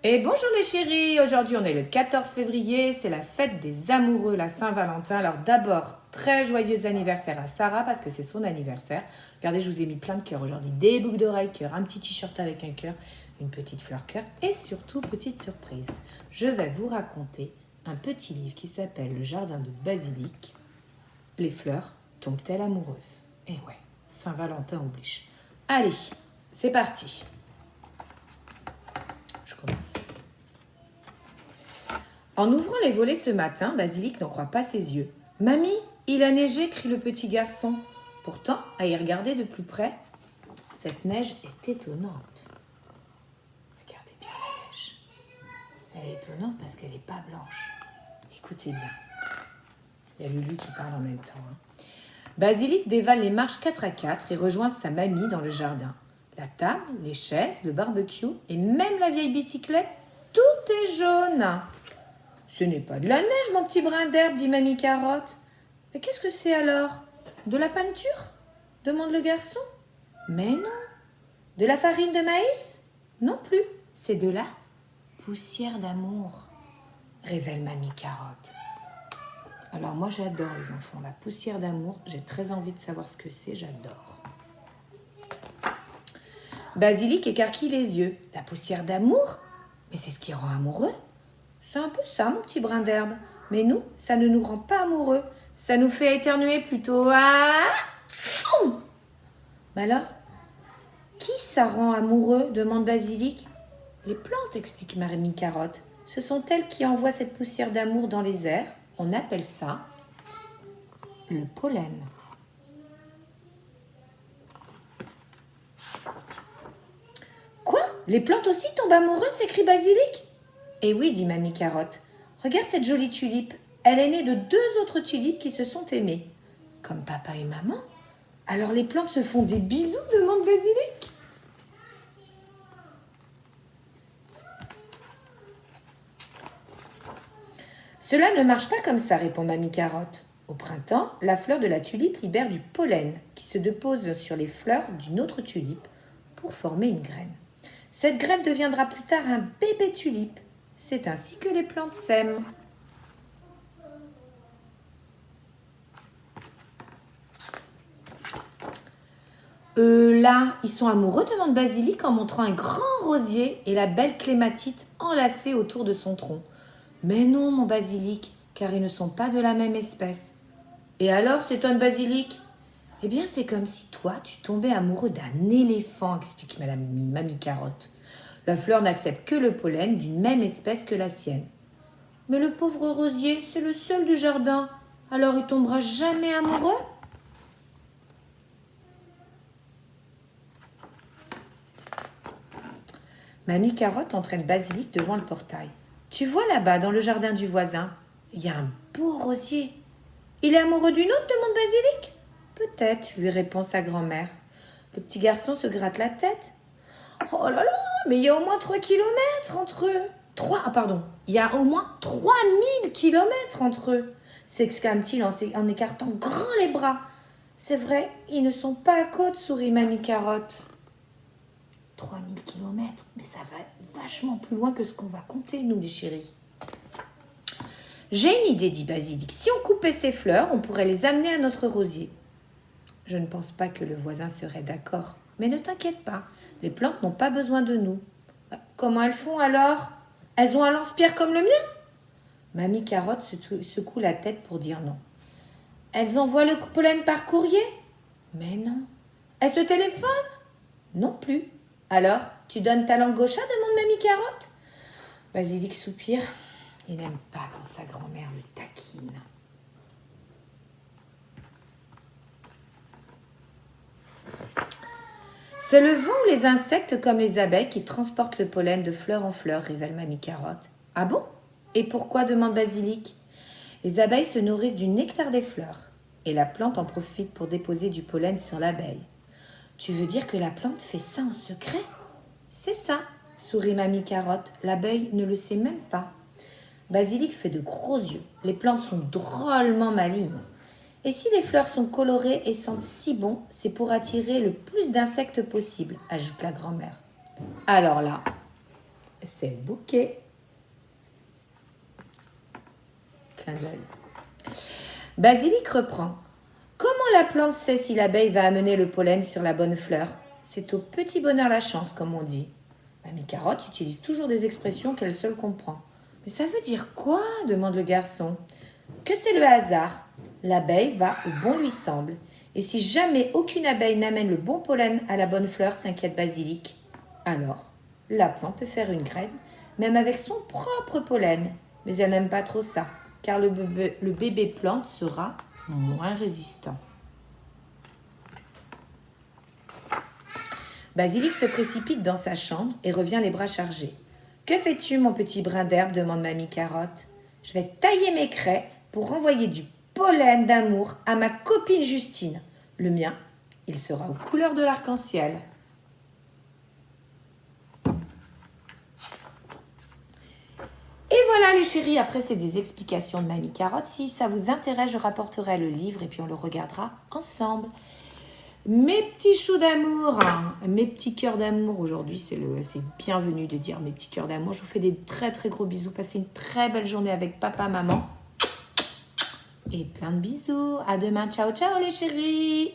Et bonjour les chéris, aujourd'hui on est le 14 février, c'est la fête des amoureux, la Saint-Valentin. Alors d'abord, très joyeux anniversaire à Sarah parce que c'est son anniversaire. Regardez, je vous ai mis plein de cœurs aujourd'hui, des boucles d'oreilles cœur, un petit t-shirt avec un cœur, une petite fleur cœur et surtout, petite surprise, je vais vous raconter un petit livre qui s'appelle Le jardin de Basilic. Les fleurs tombent-elles amoureuses? Et ouais, Saint-Valentin oblige. Allez, c'est parti. Je commence. En ouvrant les volets ce matin, Basilic n'en croit pas ses yeux. « Mamie, il a neigé !» crie le petit garçon. Pourtant, à y regarder de plus près, cette neige est étonnante. Regardez bien la neige. Elle est étonnante parce qu'elle n'est pas blanche. Écoutez bien. Il y a Lulu qui parle en même temps. Basilic dévale les marches 4 à 4 et rejoint sa mamie dans le jardin. La table, les chaises, le barbecue et même la vieille bicyclette, tout est jaune. Ce n'est pas de la neige, mon petit brin d'herbe, dit Mamie Carotte. Mais qu'est-ce que c'est alors? De la peinture? Demande le garçon. Mais non. De la farine de maïs? Non plus. C'est de la poussière d'amour, révèle Mamie Carotte. Alors moi j'adore les enfants, la poussière d'amour, j'ai très envie de savoir ce que c'est, j'adore. Basilic écarquille les yeux. La poussière d'amour? Mais c'est ce qui rend amoureux. C'est un peu ça, mon petit brin d'herbe. Mais nous, ça ne nous rend pas amoureux. Ça nous fait éternuer plutôt. Ah! Mais alors, qui ça rend amoureux? Demande Basilic. Les plantes, explique Mamie Carotte. Ce sont elles qui envoient cette poussière d'amour dans les airs. On appelle ça le pollen. Quoi? Les plantes aussi tombent amoureuses? S'écrie Basilic. Eh oui, dit Mamie Carotte. Regarde cette jolie tulipe. Elle est née de 2 autres tulipes qui se sont aimées. Comme papa et maman? Alors les plantes se font des bisous? Demande Basilic. Cela ne marche pas comme ça, répond Mamie Carotte. Au printemps, la fleur de la tulipe libère du pollen qui se dépose sur les fleurs d'une autre tulipe pour former une graine. Cette graine deviendra plus tard un bébé tulipe. C'est ainsi que les plantes s'aiment. Là, ils sont amoureux, demande Basilic en montrant un grand rosier et la belle clématite enlacée autour de son tronc. Mais non, mon Basilic, car ils ne sont pas de la même espèce. Et alors, s'étonne Basilic? Eh bien, c'est comme si toi, tu tombais amoureux d'un éléphant, explique Mamie Carotte. La fleur n'accepte que le pollen d'une même espèce que la sienne. Mais le pauvre rosier, c'est le seul du jardin. Alors il tombera jamais amoureux? Mamie Carotte entraîne Basilic devant le portail. Tu vois là-bas, dans le jardin du voisin, il y a un beau rosier. Il est amoureux d'une autre? Demande Basilic. Peut-être, lui répond sa grand-mère. Le petit garçon se gratte la tête. Oh là là, mais il y a au moins 3 kilomètres entre eux. Il y a au moins 3000 kilomètres entre eux, s'exclame-t-il en écartant grand les bras. C'est vrai, ils ne sont pas à côte, sourit Mamie Carotte. 3000 kilomètres, mais ça va vachement plus loin que ce qu'on va compter, nous les chéris. J'ai une idée, dit Basilic. Si on coupait ces fleurs, on pourrait les amener à notre rosier. Je ne pense pas que le voisin serait d'accord. Mais ne t'inquiète pas, les plantes n'ont pas besoin de nous. Comment elles font alors? Elles ont un lance-pierre comme le mien? Mamie Carotte secoue la tête pour dire non. Elles envoient le pollen par courrier? Mais non. Elles se téléphonent? Non plus. Alors, tu donnes ta langue gauche, demande Mamie Carotte. Basilic soupire. Il n'aime pas quand sa grand-mère le taquine. C'est le vent ou les insectes comme les abeilles qui transportent le pollen de fleur en fleur, révèle Mamie Carotte. Ah bon? Et pourquoi? Demande Basilic. Les abeilles se nourrissent du nectar des fleurs et la plante en profite pour déposer du pollen sur l'abeille. Tu veux dire que la plante fait ça en secret? C'est ça, sourit Mamie Carotte. L'abeille ne le sait même pas. Basilic fait de gros yeux. Les plantes sont drôlement malignes. Et si les fleurs sont colorées et sentent si bon, c'est pour attirer le plus d'insectes possible, ajoute la grand-mère. Alors là, c'est le bouquet. Clin d'œil. Basilic reprend. Comment la plante sait si l'abeille va amener le pollen sur la bonne fleur? C'est au petit bonheur la chance, comme on dit. Mamie Carotte utilise toujours des expressions qu'elle seule comprend. Mais ça veut dire quoi? Demande le garçon. Que c'est le hasard. L'abeille va où bon lui semble. Et si jamais aucune abeille n'amène le bon pollen à la bonne fleur, s'inquiète Basilic, alors la plante peut faire une graine, même avec son propre pollen. Mais elle n'aime pas trop ça, car le bébé plante sera moins résistant. Basilic se précipite dans sa chambre et revient les bras chargés. « Que fais-tu, mon petit brin d'herbe » demande Mamie Carotte. « Je vais tailler mes craies pour renvoyer du pollen d'amour à ma copine Justine. Le mien, il sera aux couleurs de l'arc-en-ciel. » Et voilà les chéris, après c'est des explications de Mamie Carotte. Si ça vous intéresse, je rapporterai le livre et puis on le regardera ensemble. Mes petits choux d'amour, hein, mes petits cœurs d'amour, aujourd'hui c'est bienvenu de dire mes petits cœurs d'amour. Je vous fais des très très gros bisous, passez une très belle journée avec papa, maman. Et plein de bisous, à demain, ciao ciao les chéris.